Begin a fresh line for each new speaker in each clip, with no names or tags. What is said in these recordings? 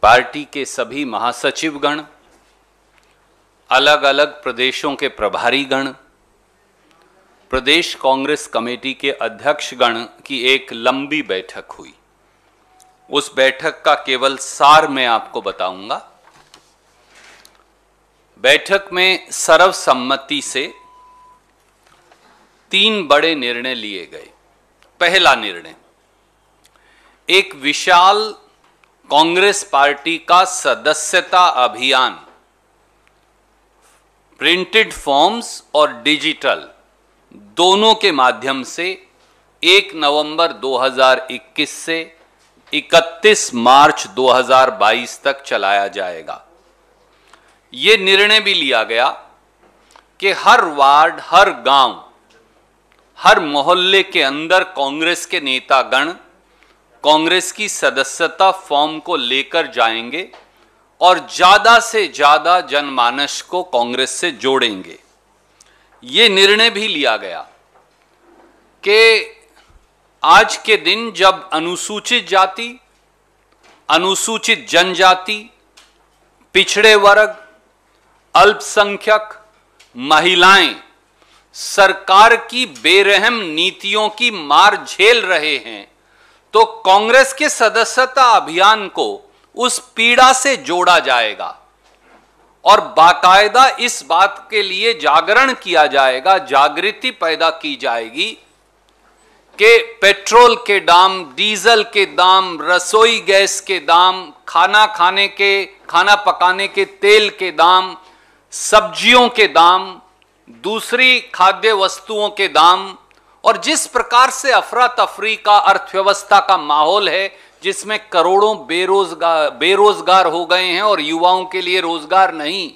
Party के सभी महासचिवगण, अलग अलग प्रदेशों के प्रभारीगण, प्रदेश कांग्रेस कमेटी के अध्यक्षगण की एक लंबी बैठक हुई। उस बैठक का केवल सार मैं आपको बताऊंगा। बैठक में सर्वसम्मति से 3 बड़े निर्णय लिए गए। पहला निर्णय, एक विशाल कांग्रेस पार्टी का सदस्यता अभियान प्रिंटेड फॉर्म्स और डिजिटल दोनों के माध्यम से 1 नवंबर 2021 से 31 मार्च 2022 तक चलाया जाएगा। ये निर्णय भी लिया गया कि हर वार्ड, हर गांव, हर मोहल्ले के अंदर कांग्रेस के नेतागण कांग्रेस की सदस्यता फॉर्म को लेकर जाएंगे और ज्यादा से ज्यादा जनमानस को कांग्रेस से जोड़ेंगे। ये निर्णय भी लिया गया कि आज के दिन जब अनुसूचित जाति, अनुसूचित जनजाति, पिछड़े वर्ग, अल्पसंख्यक, महिलाएं सरकार की बेरहम नीतियों की मार झेल रहे हैं, तो कांग्रेस के सदस्यता अभियान को उस पीड़ा से जोड़ा जाएगा और बाकायदा इस बात के लिए जागरण किया जाएगा, जागृति पैदा की जाएगी कि पेट्रोल के दाम, डीजल के दाम, रसोई गैस के दाम, खाना पकाने के तेल के दाम, सब्जियों के दाम, दूसरी खाद्य वस्तुओं के दाम, और जिस प्रकार से अफरा तफरी का अर्थव्यवस्था का माहौल है जिसमें करोड़ों बेरोजगार हो गए हैं और युवाओं के लिए रोजगार नहीं,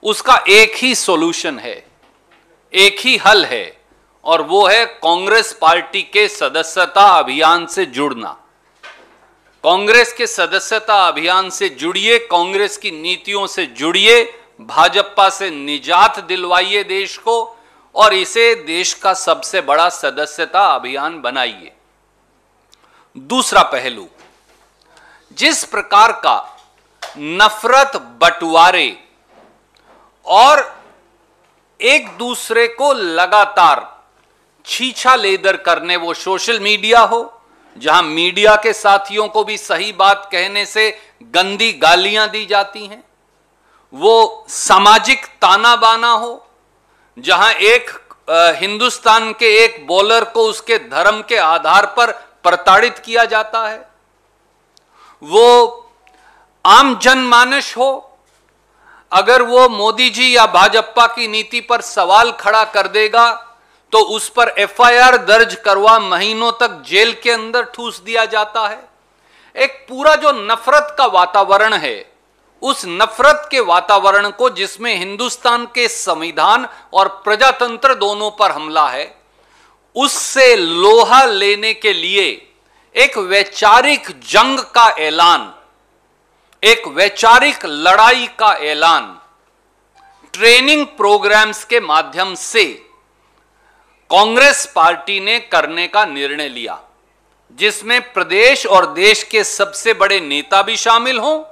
उसका एक ही सॉल्यूशन है, एक ही हल है, और वो है कांग्रेस पार्टी के सदस्यता अभियान से जुड़ना। कांग्रेस के सदस्यता अभियान से जुड़िए, कांग्रेस की नीतियों से जुड़िए, भाजपा से निजात दिलवाइए देश को और इसे देश का सबसे बड़ा सदस्यता अभियान बनाइए। दूसरा पहलू, जिस प्रकार का नफरत, बंटवारे और एक दूसरे को लगातार छीछा लेदर करने, वो सोशल मीडिया हो जहां मीडिया के साथियों को भी सही बात कहने से गंदी गालियां दी जाती हैं, वो सामाजिक ताना बाना हो जहां एक हिंदुस्तान के एक बॉलर को उसके धर्म के आधार पर प्रताड़ित किया जाता है, वो आम जनमानस हो, अगर वो मोदी जी या भाजपा की नीति पर सवाल खड़ा कर देगा तो उस पर एफआईआर दर्ज करवा महीनों तक जेल के अंदर ठूस दिया जाता है। एक पूरा जो नफरत का वातावरण है, उस नफरत के वातावरण को जिसमें हिंदुस्तान के संविधान और प्रजातंत्र दोनों पर हमला है, उससे लोहा लेने के लिए एक वैचारिक जंग का ऐलान, एक वैचारिक लड़ाई का ऐलान ट्रेनिंग प्रोग्राम्स के माध्यम से कांग्रेस पार्टी ने करने का निर्णय लिया, जिसमें प्रदेश और देश के सबसे बड़े नेता भी शामिल हों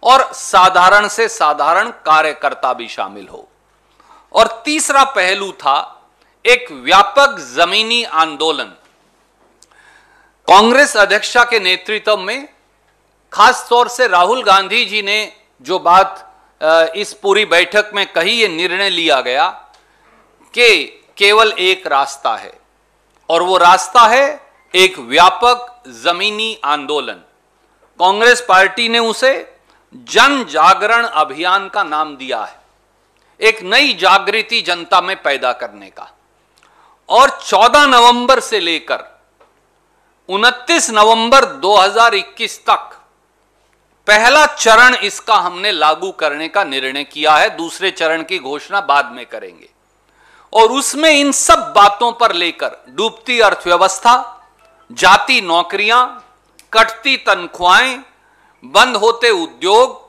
और साधारण से साधारण कार्यकर्ता भी शामिल हो। और तीसरा पहलू था एक व्यापक जमीनी आंदोलन। कांग्रेस अध्यक्षा के नेतृत्व में खास तौर से राहुल गांधी जी ने जो बात इस पूरी बैठक में कही, ये निर्णय लिया गया कि केवल एक रास्ता है और वो रास्ता है एक व्यापक जमीनी आंदोलन। कांग्रेस पार्टी ने उसे जन जागरण अभियान का नाम दिया है, एक नई जागृति जनता में पैदा करने का। और 14 नवंबर से लेकर 29 नवंबर 2021 तक पहला चरण इसका हमने लागू करने का निर्णय किया है। दूसरे चरण की घोषणा बाद में करेंगे और उसमें इन सब बातों पर लेकर डूबती अर्थव्यवस्था, जाती नौकरियां, कटती तनख्वाहें, बंद होते उद्योग,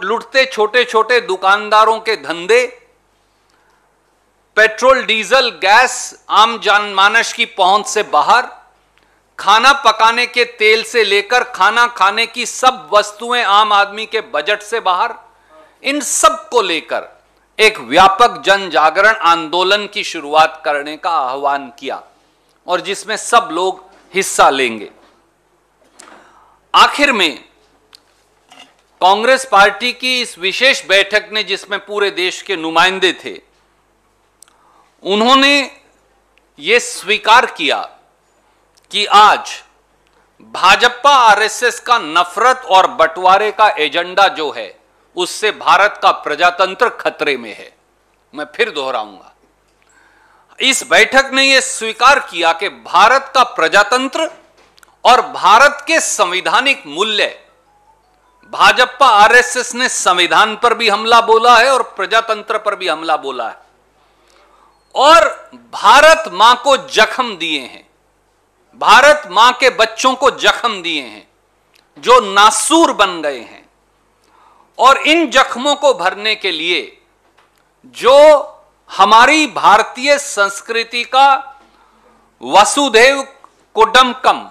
लुटते छोटे छोटे दुकानदारों के धंधे, पेट्रोल, डीजल, गैस आम जनमानस की पहुंच से बाहर, खाना पकाने के तेल से लेकर खाना खाने की सब वस्तुएं आम आदमी के बजट से बाहर, इन सब को लेकर एक व्यापक जन जागरण आंदोलन की शुरुआत करने का आह्वान किया और जिसमें सब लोग हिस्सा लेंगे। आखिर में कांग्रेस पार्टी की इस विशेष बैठक ने, जिसमें पूरे देश के नुमाइंदे थे, उन्होंने यह स्वीकार किया कि आज भाजपा आरएसएस का नफरत और बंटवारे का एजेंडा जो है, उससे भारत का प्रजातंत्र खतरे में है। मैं फिर दोहराऊंगा, इस बैठक ने यह स्वीकार किया कि भारत का प्रजातंत्र और भारत के संवैधानिक मूल्य, भाजपा आरएसएस ने संविधान पर भी हमला बोला है और प्रजातंत्र पर भी हमला बोला है और भारत मां को जख्म दिए हैं, भारत मां के बच्चों को जख्म दिए हैं जो नासूर बन गए हैं। और इन जख्मों को भरने के लिए जो हमारी भारतीय संस्कृति का वसुधैव कुटुंबकम,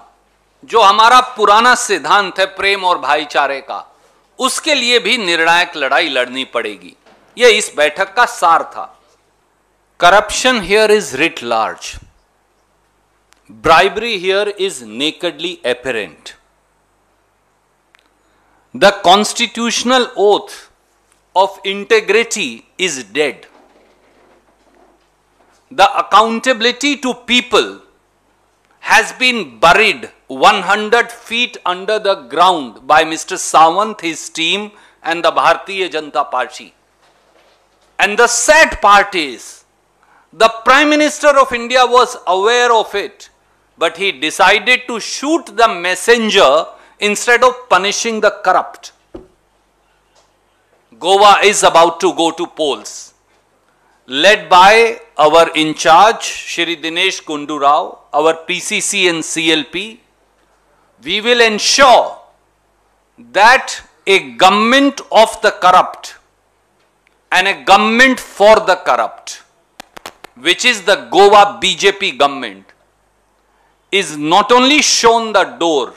जो हमारा पुराना सिद्धांत है प्रेम और भाईचारे का, उसके लिए भी निर्णायक लड़ाई लड़नी पड़ेगी। यह इस बैठक का सार था। Corruption here is writ large, bribery here is nakedly apparent. The constitutional oath of integrity is dead. The accountability to people has been buried 100 feet under the ground by Mr. Sawant, his team, and the Bharatiya Janata Party. And the sad part is, the Prime Minister of India was aware of it, but he decided to shoot the messenger instead of punishing the corrupt. Goa is about to go to polls, led by our in charge, Shri Dinesh Gundu Rao, our PCC and CLP. We will ensure that a government of the corrupt and a government for the corrupt, which is the Goa BJP government, is not only shown the door,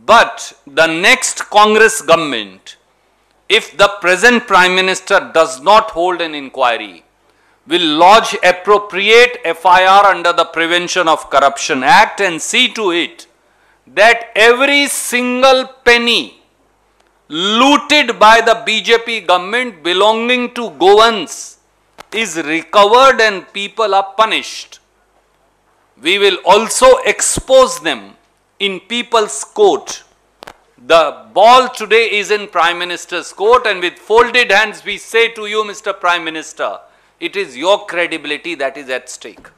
but the next Congress government, if the present Prime Minister does not hold an inquiry, will lodge appropriate FIR under the Prevention of Corruption Act and see to it that every single penny looted by the BJP government belonging to Goans is recovered and people are punished. We will also expose them in people's court. The ball today is in Prime Minister's court, and with folded hands we say to you, Mr. Prime Minister, it is your credibility that is at stake.